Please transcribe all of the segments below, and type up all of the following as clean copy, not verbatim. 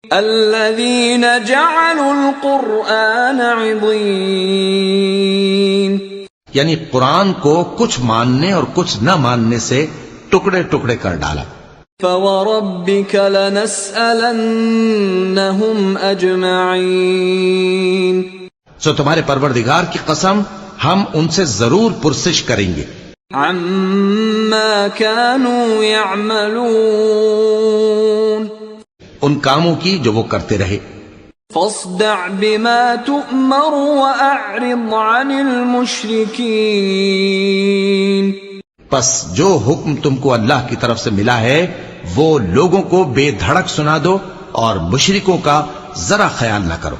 الذين جعلوا القرآن عضين، یعنی قرآن کو کچھ ماننے اور کچھ نہ ماننے سے ٹکڑے ٹکڑے کر ڈالا. فوربك لنسألنهم أجمعين، سو تمہارے پروردگار کی قسم ہم ان سے ضرور پرسش کریں گے عما كانوا يعملون، ان کاموں کی جو وہ کرتے رہے. فاصدع بما تؤمر وأعرض عن المشركين، پس جو حکم تم کو اللہ کی طرف سے ملا ہے وہ لوگوں کو بے دھڑک سنا دو اور مشرکوں کا ذرا خیال نہ کرو.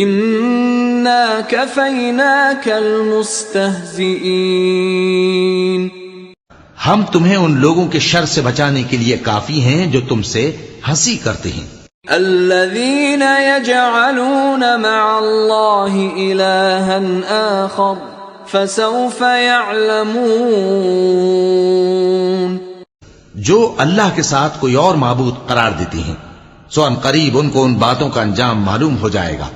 إنا كفيناك المستهزئين، ہم تمہیں ان لوگوں کے شر سے بچانے کے لیے کافی ہیں جو تم سے ہنسی کرتے ہیں. الذين يجعلون مع الله إلها آخر فسوف يعلمون، جو اللہ کے ساتھ کوئی اور معبود قرار دیتے ہیں سو ان قریب ان کو ان باتوں کا انجام معلوم ہو جائے گا.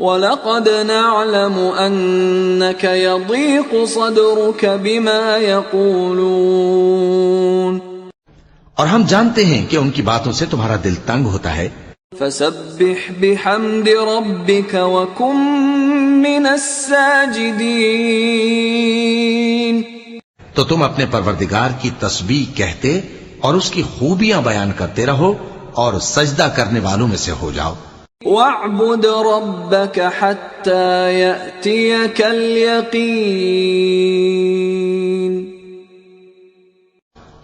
وَلَقَدْ نَعْلَمُ أَنَّكَ يَضِيقُ صَدْرُكَ بِمَا يَقُولُونَ، اور ہم جانتے ہیں کہ ان کی باتوں سے تمہارا دل تنگ ہوتا ہے. فَسَبِّحْ بِحَمْدِ رَبِّكَ وَكُن مِّنَ السَّاجِدِينَ، تو تم اپنے پروردگار کی تسبیح کہتے اور اس کی خوبیاں بیان کرتے رہو اور سجدہ کرنے والوں میں سے ہو جاؤ. وَاعْبُدْ رَبَّكَ حَتَّى يَأْتِيَكَ الْيَقِينُ،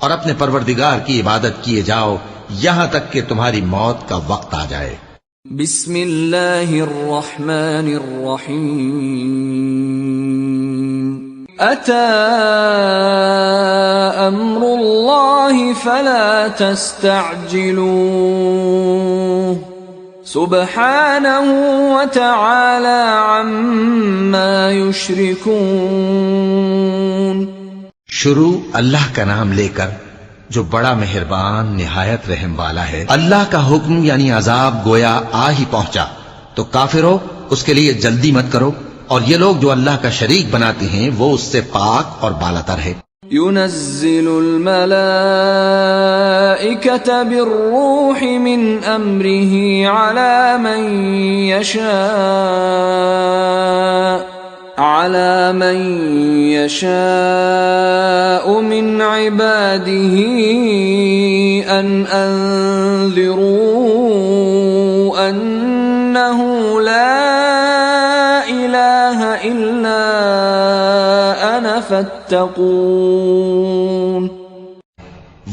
اور اپنے پروردگار کی عبادت کیے جاؤ یہاں تک کہ تمہاری موت کا وقت آ جائے. بسم اللہ الرحمن الرحیم، أتى أمر الله فلا تستعجلوه سبحانه وتعالى عما يشركون. شروع اللہ کا نام لے کر جو بڑا مہربان نہایت رحم والا ہے. اللہ کا حکم یعنی عذاب گویا آ ہی پہنچا تو کافرو اس کے لیے جلدی مت کرو، اور یہ لوگ جو اللہ کا شریک بناتے ہیں وہ اس سے پاک اور بالاتر ہے. ينزل الملائكة بالروح من أمره على من يشاء من عباده أن أنذروا أنه لا إله إلا أنا فاتقون.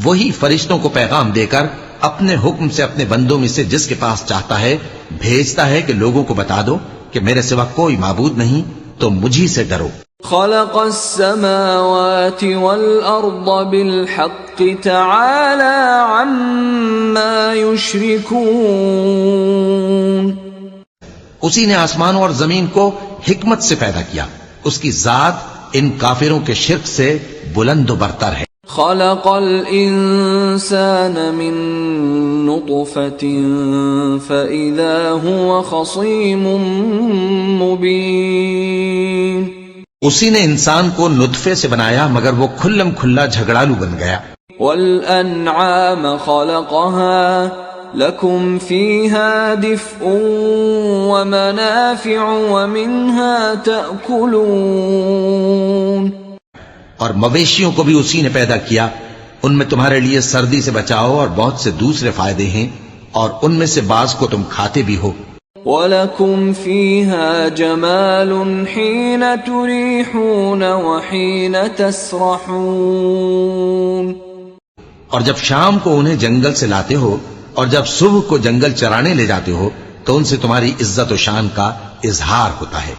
وہی فرشتوں کو پیغام دے کر اپنے حکم سے اپنے بندوں میں سے جس کے پاس چاہتا ہے بھیجتا ہے کہ لوگوں کو بتا دو کہ میرے سوا کوئی معبود نہیں تو مجھی سے ڈرو. خلق السماوات والأرض بالحق تعالى عما يشركون. اسی نے آسمانوں اور زمین کو حکمت سے پیدا کیا، اس کی ذات ان کافروں کے شرک سے بلند و برتر ہے. خلق الانسان من نطفة فإذا هو خصيم مبين. اسی نے انسان کو نطفے سے بنایا مگر وہ کھلم کھلا جھگڑالو بن گیا. والأنعام خلقها لكم فيها دفء ومنافع ومنها تأكلون. اور مویشیوں کو بھی اسی نے پیدا کیا، ان میں تمہارے لیے سردی سے بچاؤ اور بہت سے دوسرے فائدے ہیں، اور ان میں سے بعض کو تم کھاتے بھی ہو. وَلَكُمْ فِيهَا جَمَالٌ حِينَ تُرِيحُونَ وَحِينَ تَسْرَحُونَ. اور جب شام کو انہیں جنگل سے لاتے ہو اور جب صبح کو جنگل چرانے لے جاتے ہو تو ان سے تمہاری عزت و شان کا اظہار ہوتا ہے.